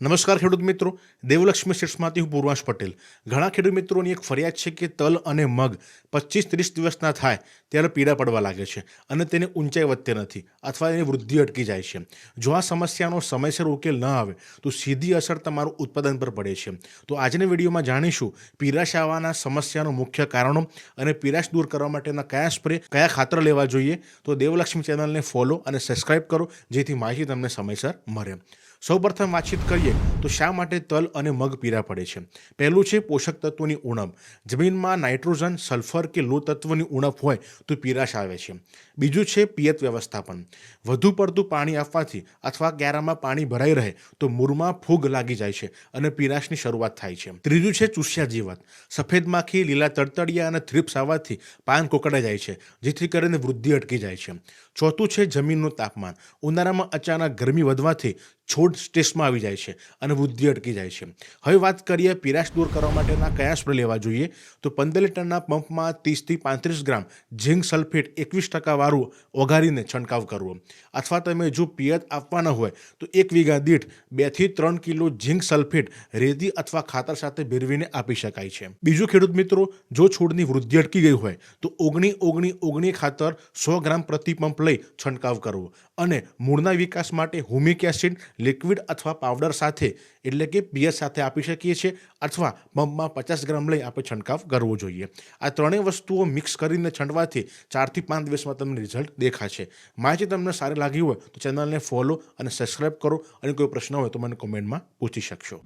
નમસ્કાર ખેડૂત મિત્રો, દેવલક્ષ્મી સીડ્સમાંથી હું પૂર્વાંશ પટેલ. ઘણા ખેડૂત મિત્રોની એક ફરિયાદ છે કે તલ અને મગ 25-30 દિવસના થાય ત્યારે પીળા પડવા લાગે છે અને તેની ઊંચાઈ વધતી નથી અથવા એની વૃદ્ધિ અટકી જાય છે. જો આ સમસ્યાનો સમયસર ઉકેલ ન આવે તો સીધી અસર તમારું ઉત્પાદન પર પડે છે. તો આજના વિડીયોમાં જાણીશું પીળાશ આવવાના સમસ્યાનો મુખ્ય કારણો અને પીળાશ દૂર કરવા માટેના કયા સ્પ્રે, કયા ખાતર લેવા જોઈએ. તો દેવલક્ષ્મી ચેનલને ફોલો અને સબસ્ક્રાઇબ કરો જેથી માહિતી તમને સમયસર મળે. સૌપ્રથમ વાતચીત કરીએ તો શા માટે તલ અને મગ પીળા પડે છે. પહેલું છે પોષક તત્વોની ઉણપ. જમીનમાં નાઇટ્રોજન, સલ્ફર કે લો તત્વની ઉણપ હોય તો પીળાશ આવે છે. બીજું છે પિયત વ્યવસ્થાપન. વધુ પડતું પાણી આપવાથી અથવા ક્યારામાં પાણી ભરાઈ રહે તો મૂળમાં ફૂગ લાગી જાય છે અને પીળાશની શરૂઆત થાય છે. ત્રીજું છે ચૂસ્યા જીવાત. સફેદ માખી, લીલા તડતડિયા અને થ્રિપ્સ આવવાથી પાન કોકડાઈ જાય છે જેથી કરીને વૃદ્ધિ અટકી જાય છે. ચોથું છે જમીનનું તાપમાન. ઉનાળામાં અચાનક ગરમી વધવાથી છોડ સ્ટ્રેસમાં આવી જાય છે અને વૃદ્ધિ અટકી જાય છે. હવે વાત કરીએ પીળાશ દૂર કરવા માટેના કયા સ્પ્રે લેવા જોઈએ. તો 15 લીટરના પંપમાં 30 થી 35 ગ્રામ ઝીંક સલ્ફેટ 21% વાળું ઓગાળીને છંટકાવ કરવો. અથવા તમે જો પિયત આપવાના હોય તો 1 વીઘા દીઠ 2 થી 3 કિલો ઝીંક સલ્ફેટ રેતી અથવા ખાતર સાથે ભેળવીને આપી શકાય છે. બીજું ખેડૂત મિત્રો, જો છોડની વૃદ્ધિ અટકી ગઈ હોય તો 19-19-19 ખાતર 100 ગ્રામ પ્રતિ પંપ લઈ છંટકાવ કરવો અને મૂળના વિકાસ માટે હુમિક એસિડ લિક્વિડ અથવા પાવડર સાથે એટલે કે પીએચ સાથે આપી શકીએ છીએ અથવા પંપમાં 50 ગ્રામ લઈ આપણે છંટકાવ કરવો જોઈએ. આ ત્રણેય વસ્તુઓ મિક્સ કરીને છંટવાથી 4 થી 5 દિવસમાં તમને રિઝલ્ટ દેખાશે. માહિતી તમને સારી લાગી હોય તો ચેનલને ફોલો અને સબસ્ક્રાઇબ કરો અને કોઈ પ્રશ્ન હોય તો મને કોમેન્ટમાં પૂછી શકશો.